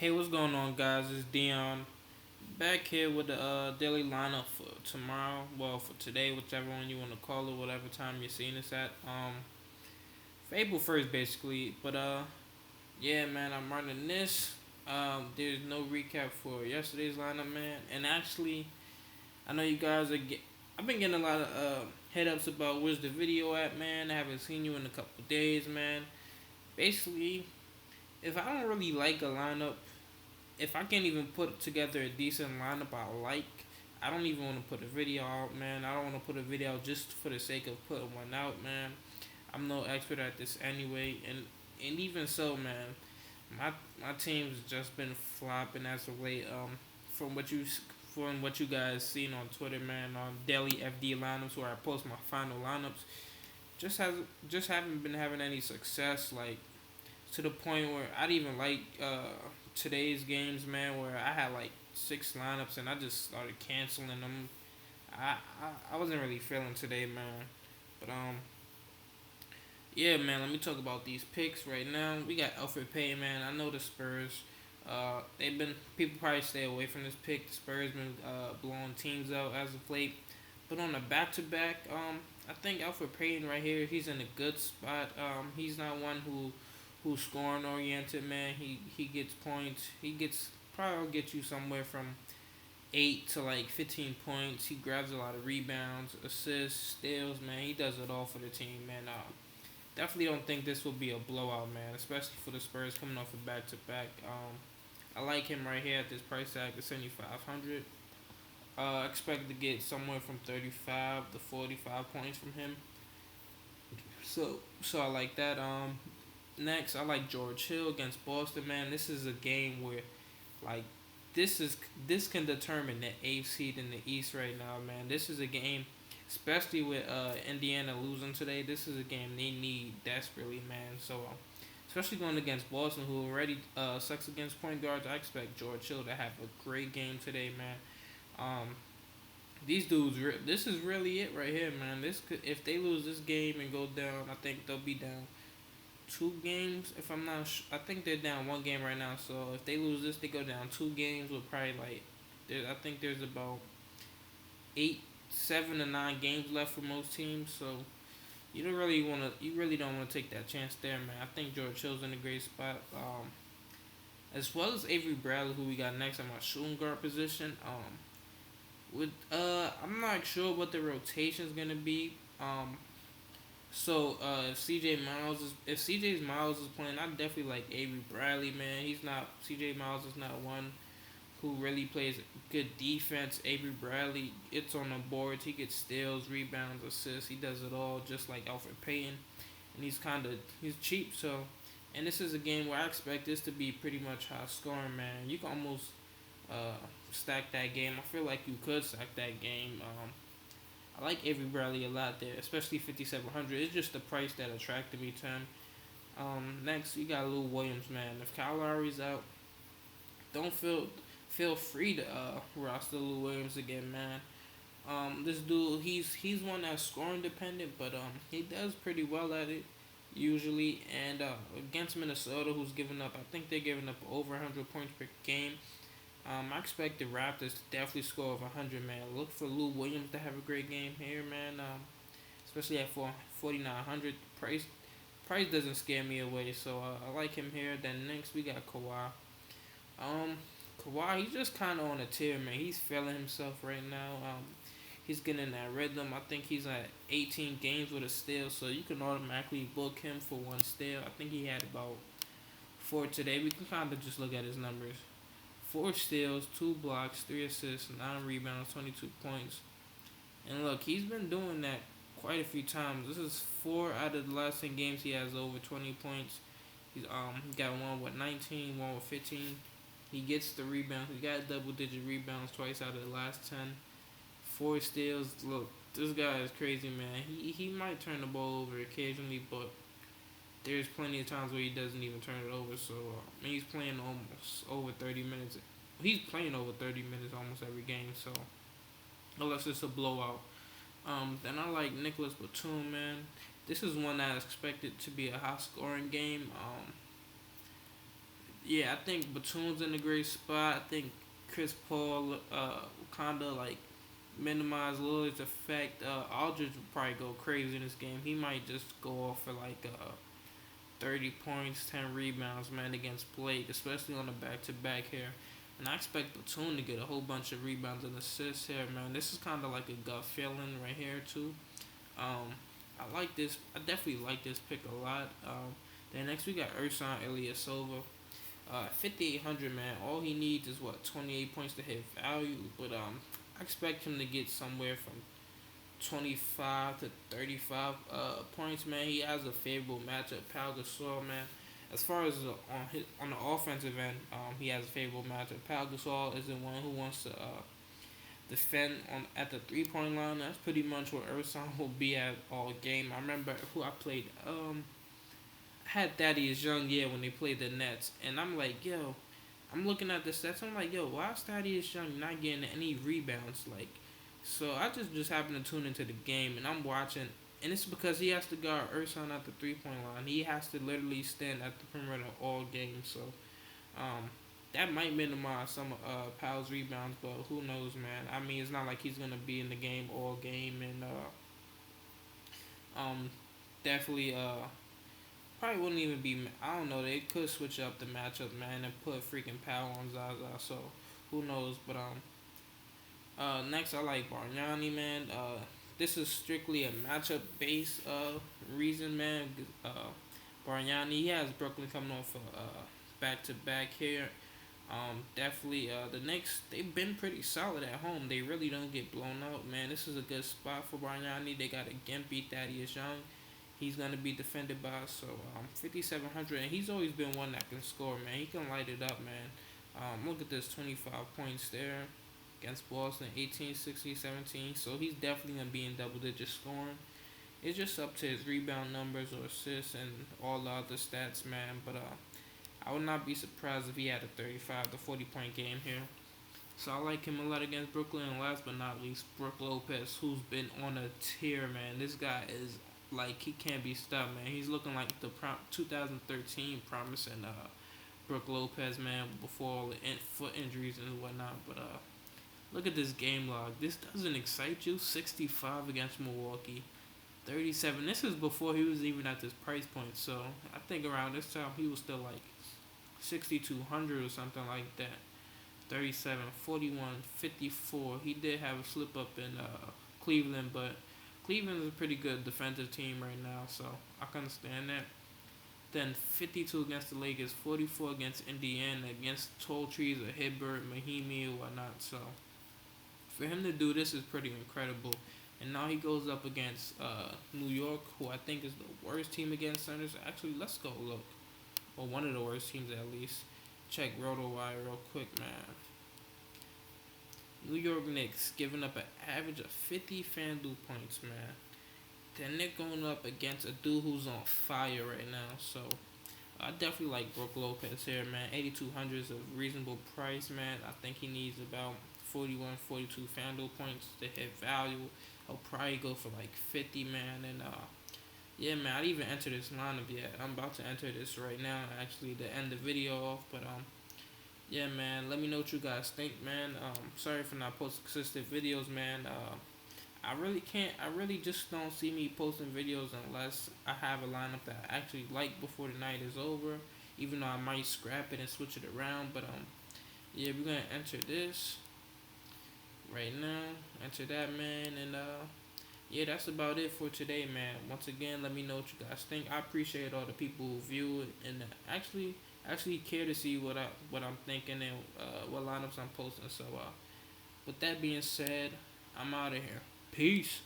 Hey, what's going on, guys? It's Dion back here with the daily lineup for tomorrow. Well, for today, whichever one you want to call it, whatever time you're seeing this at. For April 1st, basically. But yeah, man, I'm running this. There's no recap for yesterday's lineup, man. And actually, I know you guys are. I've been getting a lot of head ups about where's the video at, man. I haven't seen you in a couple days, man. Basically, if I don't really like a lineup, if I can't even put together a decent lineup I like, I don't even want to put a video out, man. I don't want to put a video out just for the sake of putting one out, man. I'm no expert at this anyway, and even so, man, my my team's just been flopping as of late. From what you from what you guys seen on Twitter, man, on daily FD lineups where I post my final lineups, just haven't been having any success. Like to the point where I didn't even like today's games, man, where I had like six lineups and I just started canceling them. I wasn't really feeling today, man. But yeah, man. Let me talk about these picks right now. We got Alfred Payton, man. I know the Spurs. They've been people probably stay away from this pick. The Spurs been blowing teams out as of late. But on the back to back, I think Alfred Payton right here, he's in a good spot. He's not one who's scoring oriented, man. He gets points. He gets probably get you somewhere from 8 to like 15 points. He grabs a lot of rebounds, assists, steals, man. He does it all for the team, man. Definitely don't think this will be a blowout, man. Especially for the Spurs coming off a back to back. I like him right here at this price tag of 7,500. I expect to get somewhere from 35 to 45 points from him. So I like that. Next, I like George Hill against Boston. Man, this is a game where, like, this can determine the eighth seed in the East right now. Man, this is a game, especially with Indiana losing today. This is a game they need desperately, man. So, especially going against Boston, who already sucks against point guards, I expect George Hill to have a great game today, man. Um, these dudes, this is really it right here, man. This could, if they lose this game and go down, I think they'll be down 2 games. If I'm not, I think they're down 1 game right now. So if they lose this, they go down 2 games with probably like, I think there's about 7 to 9 games left for most teams. So you really don't want to take that chance there, man. I think George Hill's in a great spot. As well as Avery Bradley, who we got next on my shooting guard position. I'm not sure what the rotation is gonna be. If CJ Miles is playing, I definitely like Avery Bradley, man. He's not CJ Miles is not one who really plays good defense. Avery Bradley, it's on the boards. He gets steals, rebounds, assists. He does it all, just like Alfred Payton, and he's cheap. So, and this is a game where I expect this to be pretty much high scoring, man. You can almost stack that game. I feel like you could stack that game. I like Avery Bradley a lot there, especially 5,700. It's just the price that attracted me to him. Next, we got Lou Williams, man. If Kyle Lowry's out, don't feel free to roster Lou Williams again, man. This dude, he's one that's scoring dependent, but he does pretty well at it usually. And against Minnesota, who's giving up, I think they're giving up over 100 points per game. I expect the Raptors to definitely score over 100, man. Look for Lou Williams to have a great game here, man. Especially at 4,900. Price doesn't scare me away, so I like him here. Then next we got Kawhi. Kawhi, he's just kind of on a tear, man. He's feeling himself right now. He's getting that rhythm. I think he's at 18 games with a steal, so you can automatically book him for one steal. I think he had about 4 today. We can kind of just look at his numbers. 4 steals, 2 blocks, 3 assists, 9 rebounds, 22 points. And look, he's been doing that quite a few times. This is 4 out of the last 10 games he has over 20 points. He got one with 19, one with 15. He gets the rebounds. He got double digit rebounds twice out of the last 10. 4 steals. Look, this guy is crazy, man. He might turn the ball over occasionally, but there's plenty of times where he doesn't even turn it over. So he's playing almost over 30 minutes. He's playing over 30 minutes almost every game. So unless it's a blowout. Then I like Nicolas Batum, man. This is one that is expected to be a high scoring game. Yeah, I think Batum's in a great spot. I think Chris Paul kind of like minimize Lillard's effect. Aldridge will probably go crazy in this game. He might just go off for like 30 points, 10 rebounds, man, against Blake, especially on the back to back here. And I expect Batum to get a whole bunch of rebounds and assists here, man. This is kind of like a gut feeling right here, too. Um, I like this. I definitely like this pick a lot. Then next we got Ersan Ilyasova. 5,800, man. All he needs is what 28 points to hit value, but I expect him to get somewhere from 25 to 35 points, man. He has a favorable matchup. Pau Gasol, man. As far as on the offensive end, he has a favorable matchup. Pau Gasol is the one who wants to defend on at the 3 point line. That's pretty much where Ersan will be at all game. I remember who I played. I had Thaddeus Young, yeah, when they played the Nets, and I'm like, yo, I'm looking at the stats. I'm like, yo, why is Thaddeus Young not getting any rebounds? Like, so I just happened to tune into the game, and I'm watching, and it's because he has to guard Ersan at the 3 point line. He has to literally stand at the perimeter all game. So, um, that might minimize some Powell's rebounds, but who knows, man? I mean, it's not like he's gonna be in the game all game, and definitely probably wouldn't even be. I don't know. They could switch up the matchup, man, and put freaking Powell on Zaza. So who knows? But next I like Bargnani, man. This is strictly a matchup based reason, man. Bargnani, he has Brooklyn coming off back to back here. Definitely the Knicks, they've been pretty solid at home. They really don't get blown out, man. This is a good spot for Bargnani. They got a gimpy Thaddeus Young. He's gonna be defended by, so 5,700, and he's always been one that can score, man. He can light it up, man. Look at this, 25 points there against Boston, 18, 16, 17. So he's definitely gonna be in double digit scoring. It's just up to his rebound numbers or assists and all the other stats, man. But I would not be surprised if he had a 35 to 40 point game here. So I like him a lot against Brooklyn. And last but not least, Brook Lopez, who's been on a tear, man. This guy is like, he can't be stopped, man. He's looking like the 2013 promising Brook Lopez, man, before all the foot injuries and whatnot. But look at this game log. This doesn't excite you. 65 against Milwaukee. 37. This is before he was even at this price point. So I think around this time he was still like 6,200 or something like that. 37, 41, 54. He did have a slip up in Cleveland, but Cleveland is a pretty good defensive team right now, so I can understand that. Then 52 against the Lakers, 44 against Indiana, against tall trees of Hibbert, Mahimi, and whatnot. So for him to do this is pretty incredible. And now he goes up against New York, who I think is the worst team against centers. Actually, let's go look. Or one of the worst teams at least. Check RotoWire real quick, man. New York Knicks giving up an average of 50 Fanduel points, man. Then they're going up against a dude who's on fire right now. So I definitely like Brook Lopez here, man. 8,200 is a reasonable price, man. I think he needs about 41, 42 Fanduel points to hit value. He'll probably go for like 50, man. And yeah, man, I didn't even enter this lineup yet. I'm about to enter this right now, actually, to end the video off. But yeah, man, let me know what you guys think, man. Sorry for not posting consistent videos, man. I really can't. I really just don't see me posting videos unless I have a lineup that I actually like before the night is over. Even though I might scrap it and switch it around, but yeah, we're gonna enter this right now. Enter that, man, and yeah, that's about it for today, man. Once again, let me know what you guys think. I appreciate all the people who view it and actually care to see what I'm thinking and what lineups I'm posting. So with that being said, I'm out of here. Peace.